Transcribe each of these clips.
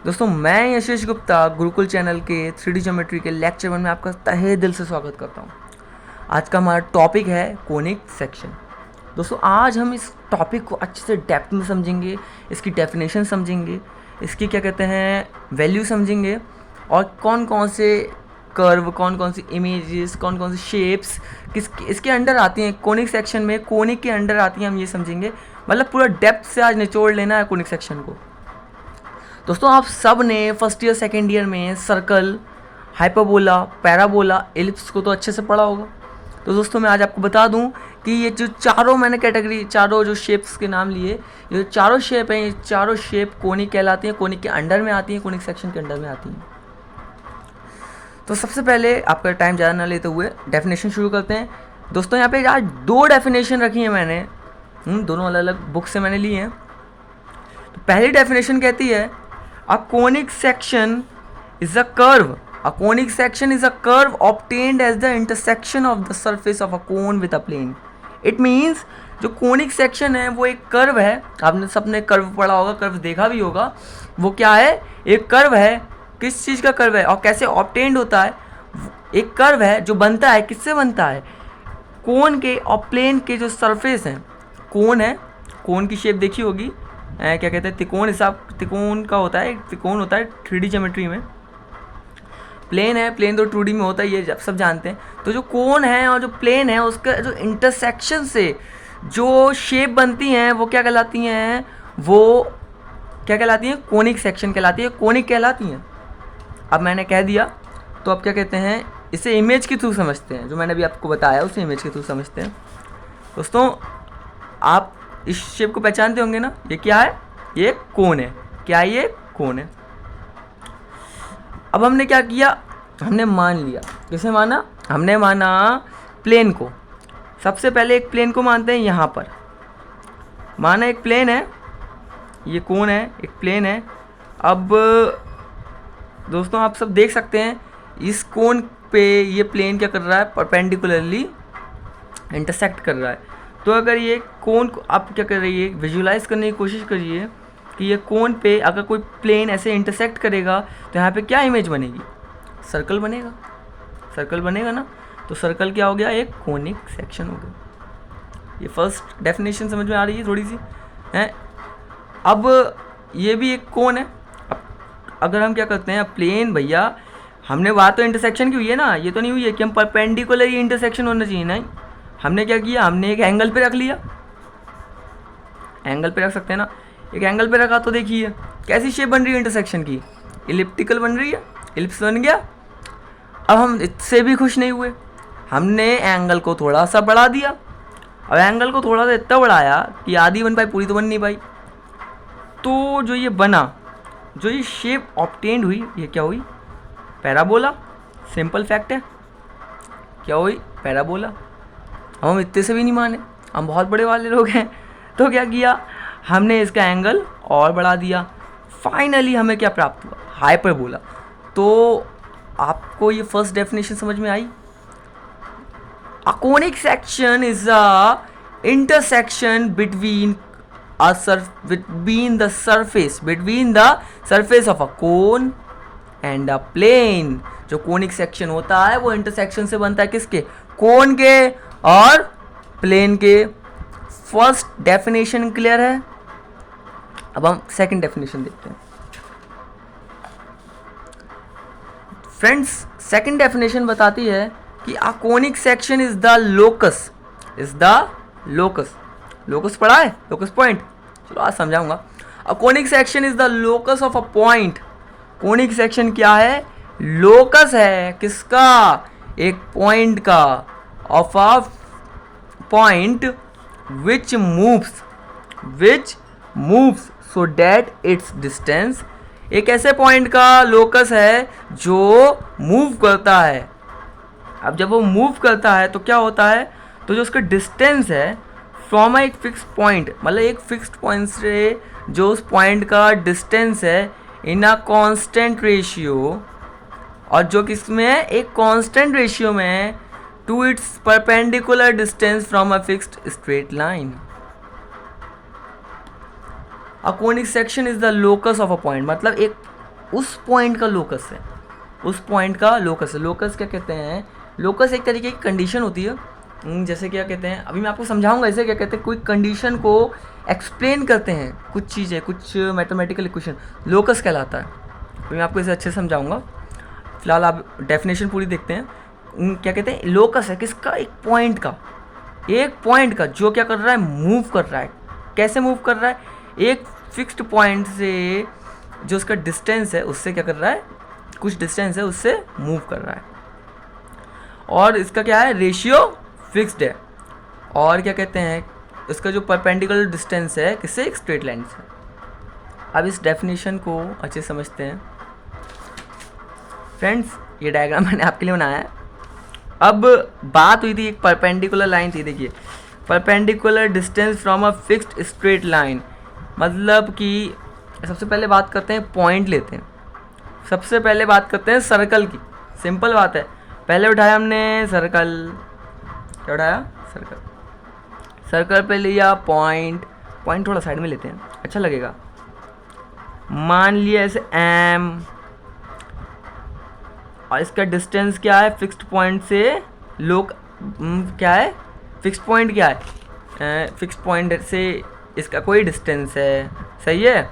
दोस्तों मैं यशेश गुप्ता गुरुकुल चैनल के 3D ज्योमेट्री के लेक्चर 1 में आपका तहे दिल से स्वागत करता हूँ। आज का हमारा टॉपिक है कोनिक सेक्शन। दोस्तों आज हम इस टॉपिक को अच्छे से डेप्थ में समझेंगे, इसकी डेफिनेशन समझेंगे, इसकी क्या कहते हैं वैल्यू समझेंगे और कौन कौन से कर्व, कौन कौन सी इमेजेस, कौन कौन सी शेप्स किस इसके अंडर आती हैं। कोनिक सेक्शन में कोनिक के अंडर आती हैं, हम ये समझेंगे। मतलब पूरा डेप्थ से आज निचोड़ लेना है कोनिक सेक्शन को। दोस्तों आप सब ने फर्स्ट ईयर सेकेंड ईयर में सर्कल, हाइपरबोला, पैराबोला, एलिप्स को तो अच्छे से पढ़ा होगा। तो दोस्तों मैं आज आपको बता दूं कि ये जो चारों मैंने कैटेगरी, चारों जो शेप्स के नाम लिए, ये चारों शेप हैं, ये चारों शेप कोनिक कहलाती हैं, कोनिक के अंडर में आती हैं, कोनिक सेक्शन के अंडर में आती हैं। तो सबसे पहले आपका टाइम ज़्यादा ना लेते हुए डेफिनेशन शुरू करते हैं। दोस्तों यहाँ पे आज दो डेफिनेशन रखी हैं मैंने, दोनों अलग अलग बुक से मैंने ली हैं। तो पहली डेफिनेशन कहती है a conic section is a curve. A conic section is a curve obtained as the intersection of the surface of a cone with a plane. It means जो कोनिक सेक्शन है वो एक कर्व है। आपने सबने curve पढ़ा होगा, curve देखा भी होगा। वो क्या है? एक कर्व है। किस चीज़ का कर्व है और कैसे ऑब्टेन्ड होता है? एक कर्व है जो बनता है, किससे बनता है? कोन के और प्लेन के जो सरफेस हैं। कोन है, कोन की शेप देखी होगी, क्या कहते हैं त्रिकोण हिसाब, त्रिकोण का होता है, त्रिकोण होता है 3D ज्योमेट्री में। प्लेन है, प्लेन तो 2D में होता है, ये सब जानते हैं। तो जो कोन है और जो प्लेन है उसका जो इंटरसेक्शन से जो शेप बनती हैं वो क्या कहलाती हैं? वो क्या कहलाती हैं? कोनिक सेक्शन कहलाती है, कोनिक कहलाती हैं। अब मैंने कह दिया तो अब क्या कहते हैं, इसे इमेज के थ्रू समझते हैं। जो मैंने अभी आपको बताया उसे इमेज के थ्रू समझते हैं। दोस्तों आप इस शेप को पहचानते होंगे ना, ये क्या है? ये कोन है। क्या ये? कोन है। अब हमने क्या किया? हमने मान लिया। किसे माना? हमने माना प्लेन को। सबसे पहले एक प्लेन को मानते हैं। यहाँ पर माना एक प्लेन है, ये कोन है, एक प्लेन है। अब दोस्तों आप सब देख सकते हैं इस कोन पे ये प्लेन क्या कर रहा है? परपेंडिकुलरली इंटरसेक्ट कर रहा है। तो अगर ये कोन को आप क्या कर रही है, विजुलाइज करने की कोशिश करिए कि ये कोन पे अगर कोई प्लेन ऐसे इंटरसेक्ट करेगा तो यहाँ पे क्या इमेज बनेगी? सर्कल बनेगा। सर्कल बनेगा ना। तो सर्कल क्या हो गया? एक कोनिक सेक्शन हो गया। ये फर्स्ट डेफिनेशन समझ में आ रही है थोड़ी सी है। अब ये भी एक कोन है। अब अगर हम क्या करते हैं, प्लेन भैया हमने बात तो इंटरसेक्शन की हुई है ना, ये तो नहीं हुई है कि हम परपेंडिकुलर ही इंटरसेक्शन होना चाहिए। नहीं, हमने क्या किया? हमने एक एंगल पे रख लिया। एंगल पे रख सकते हैं ना। एक एंगल पे रखा तो देखिए कैसी शेप बन रही है इंटरसेक्शन की, इलिप्टिकल बन रही है, इलिप्स बन गया। अब हम इससे भी खुश नहीं हुए, हमने एंगल को थोड़ा सा बढ़ा दिया। अब एंगल को थोड़ा सा इतना बढ़ाया कि आधी बन पाई, पूरी तो बन नहीं पाई। तो जो ये बना, जो ये शेप ऑब्टेन्ड हुई, ये क्या हुई? पैराबोला। सिंपल फैक्ट है, क्या हुई? पैराबोला। हम इतने से भी नहीं माने, हम बहुत बड़े वाले लोग हैं। तो क्या किया? हमने इसका एंगल और बढ़ा दिया। फाइनली हमें क्या प्राप्त हुआ? हाइपरबोला। तो आपको ये फर्स्ट डेफिनेशन समझ में आई? A conic section is a intersection between the surface of a cone and a plane. जो कोनिक सेक्शन होता है वो इंटरसेक्शन से बनता है, किसके? कोन के और प्लेन के। फर्स्ट डेफिनेशन क्लियर है। अब हम सेकंड डेफिनेशन देखते हैं। फ्रेंड्स सेकंड डेफिनेशन बताती है कि a conic section is the locus, locus पढ़ा है, लोकस पॉइंट। चलो आज समझाऊंगा। A conic section is the locus of a point. Conic section क्या है? लोकस है। किसका? एक पॉइंट का। Of a point which moves so that its distance। एक ऐसे पॉइंट का लोकस है जो मूव करता है। अब जब वो मूव करता है तो क्या होता है? तो जो उसका डिस्टेंस है फ्रॉम एक फिक्स पॉइंट, मतलब एक फिक्स्ड पॉइंट से जो उस पॉइंट का डिस्टेंस है इन अ कांस्टेंट रेशियो, और जो किसमें है? एक कांस्टेंट रेशियो में है to its perpendicular distance from a fixed straight line। A conic section is the locus of a point, मतलब एक उस पॉइंट का लोकस है, उस पॉइंट का लोकस है। लोकस क्या कहते हैं, लोकस एक तरीके की कंडीशन होती है, जैसे क्या कहते हैं, अभी मैं आपको समझाऊंगा इसे क्या कहते हैं। कोई कंडीशन को एक्सप्लेन करते हैं, कुछ चीज़ें, कुछ मैथमेटिकल इक्वेशन, लोकस कहलाता है। तो मैं आपको इसे अच्छे से समझाऊंगा। फिलहाल आप डेफिनेशन पूरी देखते हैं। क्या कहते हैं, लोकस है किसका, एक पॉइंट का, एक पॉइंट का जो क्या कर रहा है, मूव कर रहा है। कैसे मूव कर रहा है, एक फिक्स्ड पॉइंट से जो उसका डिस्टेंस है उससे क्या कर रहा है, कुछ डिस्टेंस है उससे मूव कर रहा है। और इसका क्या है, रेशियो फिक्स्ड है। और क्या कहते हैं, इसका जो परपेंडिकुलर डिस्टेंस है किससे, एक स्ट्रेट लाइन से। अब इस डेफिनेशन को अच्छे से समझते हैं। फ्रेंड्स, ये डायग्राम मैंने आपके लिए बनाया है। अब बात हुई थी, एक परपेंडिकुलर लाइन थी। देखिए, perpendicular distance from a fixed straight line, मतलब कि सबसे पहले बात करते हैं, पॉइंट लेते हैं। सबसे पहले बात करते हैं सर्कल की। सिंपल बात है, पहले उठाया हमने सर्कल, क्या उठाया, सर्कल। सर्कल पे लिया पॉइंट, पॉइंट थोड़ा साइड में लेते हैं, अच्छा लगेगा। मान लिया ऐसे एम, और इसका डिस्टेंस क्या है, फिक्स्ड पॉइंट से क्या है, फिक्स्ड पॉइंट क्या है, फिक्स्ड पॉइंट से इसका कोई डिस्टेंस है, सही है।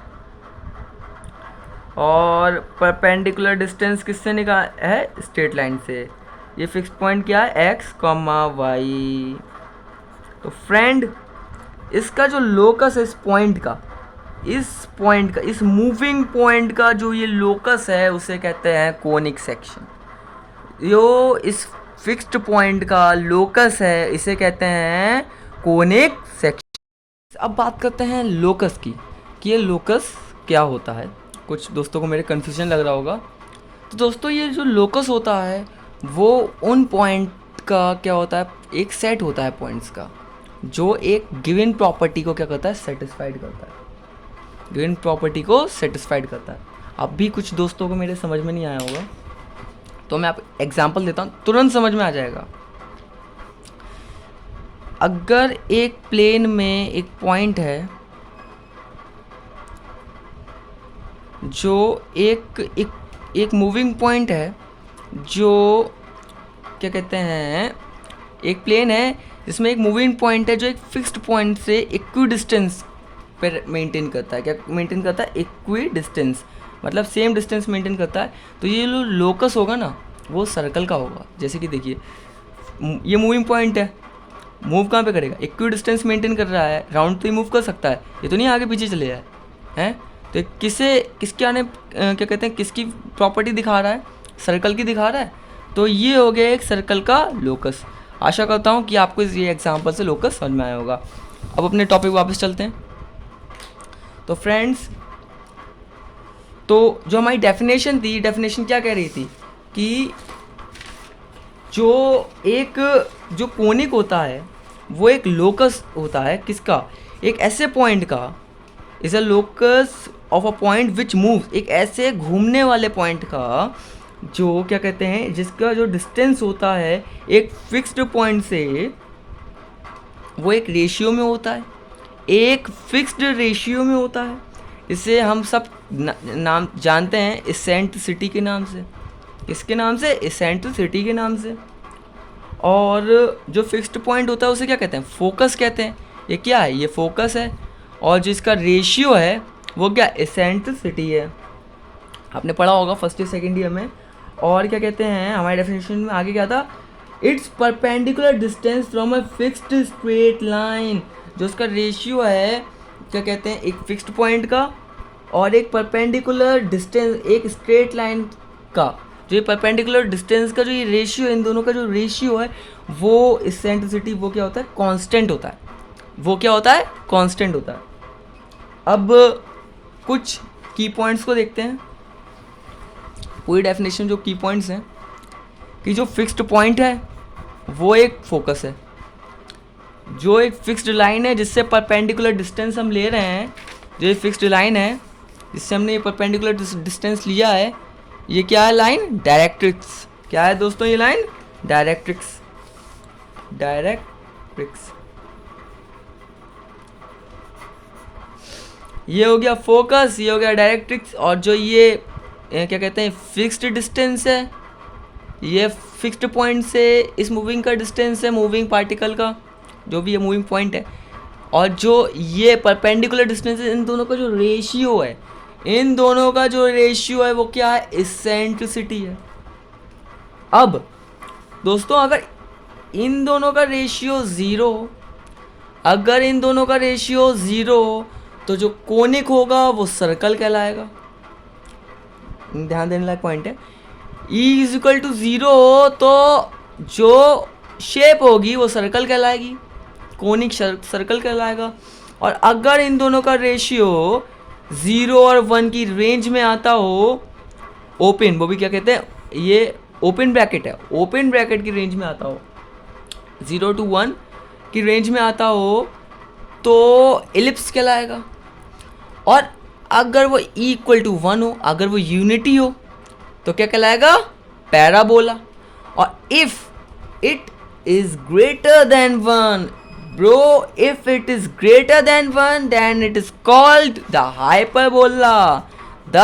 और परपेंडिकुलर डिस्टेंस किससे निकाल है, स्ट्रेट लाइन से। ये फिक्स्ड पॉइंट क्या है, एक्स कॉमा वाई। तो फ्रेंड, इसका जो लोकस है इस पॉइंट का, इस मूविंग पॉइंट का जो ये लोकस है उसे कहते हैं कोनिक सेक्शन। जो इस फिक्स्ड पॉइंट का लोकस है इसे कहते हैं कोनिक सेक्शन। अब बात करते हैं लोकस की, कि ये लोकस क्या होता है। कुछ दोस्तों को मेरे कन्फ्यूजन लग रहा होगा। तो दोस्तों, ये जो लोकस होता है वो उन पॉइंट का क्या होता है, एक सेट होता है पॉइंट्स का, जो एक गिवन प्रॉपर्टी को क्या करता है, सेटिस्फाइड करता है, गिवन प्रॉपर्टी को सेटिस्फाइड करता है। अब भी कुछ दोस्तों को मेरे समझ में नहीं आया होगा, तो मैं आप एग्जांपल देता हूँ, तुरंत समझ में आ जाएगा। अगर एक प्लेन में एक पॉइंट है जो एक मूविंग पॉइंट है, जो क्या कहते हैं, एक प्लेन है जिसमें एक मूविंग पॉइंट है जो एक फिक्स्ड पॉइंट से इक्वी डिस्टेंस पर मेंटेन करता है। क्या मेंटेन करता है, इक्वी डिस्टेंस, मतलब सेम डिस्टेंस मेंटेन करता है। तो ये जो लोकस होगा ना, वो सर्कल का होगा। जैसे कि देखिए, ये मूविंग पॉइंट है, मूव कहाँ पे करेगा, इक्वी डिस्टेंस मेंटेन कर रहा है, राउंड तो ही मूव कर सकता है, ये तो नहीं आगे पीछे चले जाए हैं। तो किसके आने क्या कहते हैं, किसकी प्रॉपर्टी दिखा रहा है, सर्कल की दिखा रहा है। तो ये हो गया एक सर्कल का लोकस। आशा करता हूँ कि आपको ये एग्जांपल से लोकस समझ में आया होगा। अब अपने टॉपिक वापस चलते हैं। तो फ्रेंड्स, तो जो हमारी डेफिनेशन थी, डेफिनेशन क्या कह रही थी कि जो कोनिक होता है वो एक लोकस होता है, किसका, एक ऐसे पॉइंट का, is a locus of a point which move, एक ऐसे घूमने वाले पॉइंट का जो क्या कहते हैं, जिसका जो डिस्टेंस होता है एक फिक्स्ड पॉइंट से, वो एक रेशियो में होता है, एक फिक्स्ड रेशियो में होता है। इसे हम सब नाम जानते हैं, इसेंट्रिसिटी के नाम से। किसके नाम से, इसेंट्रिसिटी के नाम से। और जो फिक्स्ड पॉइंट होता है उसे क्या कहते हैं, फोकस कहते हैं। ये क्या है, ये फोकस है। और जिसका रेशियो है वो क्या, इसेंट्रिसिटी है। आपने पढ़ा होगा फर्स्ट ईयर सेकेंड ईयर में। और क्या कहते हैं, हमारे डेफिनेशन में आगे क्या था, it's perpendicular distance from a fixed straight line. जो उसका रेशियो है, क्या कहते हैं, एक फिक्स्ड पॉइंट का और एक परपेंडिकुलर डिस्टेंस, एक स्ट्रेट लाइन का। जो ये परपेंडिकुलर डिस्टेंस का जो ये रेशियो है, इन दोनों का जो रेशियो है, वो इसेंट्रिसिटी, वो क्या होता है, कांस्टेंट होता है। वो क्या होता है, कांस्टेंट होता है। अब कुछ की पॉइंट्स को देखते हैं। पूरी डेफिनेशन जो की पॉइंट्स हैं, कि जो फिक्स्ड पॉइंट है वो एक फोकस है, जो एक फिक्स्ड लाइन है जिससे परपेंडिकुलर डिस्टेंस हम ले रहे हैं, जो ये फिक्स्ड लाइन है जिससे हमने ये परपेंडिकुलर डिस्टेंस लिया है, ये क्या है, लाइन, डायरेक्ट्रिक्स। क्या है दोस्तों, ये लाइन डायरेक्ट्रिक्स, डायरेक्ट्रिक्स। ये हो गया फोकस, ये हो गया डायरेक्ट्रिक्स। और जो ये क्या कहते हैं फिक्स्ड डिस्टेंस है, ये फिक्स्ड पॉइंट से इस मूविंग का डिस्टेंस है, मूविंग पार्टिकल का जो भी ये मूविंग पॉइंट है, और जो ये परपेंडिकुलर डिस्टेंस है, इन दोनों का जो रेशियो है, इन दोनों का जो रेशियो है वो क्या है, इसेंट्रिसिटी है। अब दोस्तों अगर इन दोनों का रेशियो ज़ीरो, अगर इन दोनों का रेशियो ज़ीरो तो जो कोनिक होगा वो सर्कल कहलाएगा। ध्यान देने लायक पॉइंट है। E is equal to zero तो जो शेप होगी वो सर्कल कहलाएगी, कोनिक सर्कल कहलाएगा। और अगर इन दोनों का रेशियो 0 और 1 की रेंज में आता हो, ओपन, वो भी क्या कहते हैं, ये ओपन ब्रैकेट है, ओपन ब्रैकेट की रेंज में आता हो, 0 to 1 की रेंज में आता हो तो एलिप्स कहलाएगा। और अगर वो E इक्वल टू 1 हो, अगर वो यूनिटी हो तो क्या कहलाएगा, पैराबोला। और if it is greater than 1, bro, if it is greater than 1 then it is called the hyperbola, the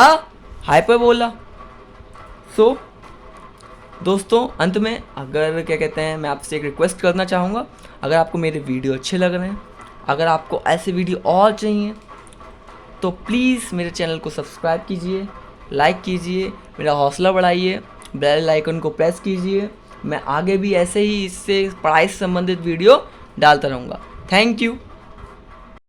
hyperbola. So दोस्तों अंत में अगर क्या कहते हैं, मैं आपसे एक रिक्वेस्ट करना चाहूँगा, अगर आपको मेरे वीडियो अच्छे लग रहे हैं, अगर आपको ऐसे वीडियो और चाहिए तो प्लीज़ मेरे चैनल को सब्सक्राइब कीजिए, लाइक कीजिए, मेरा हौसला बढ़ाइए, बेल आइकन को प्रेस कीजिए। मैं आगे भी ऐसे ही इससे पढ़ाई से संबंधित वीडियो डालता रहूँगा। Thank you.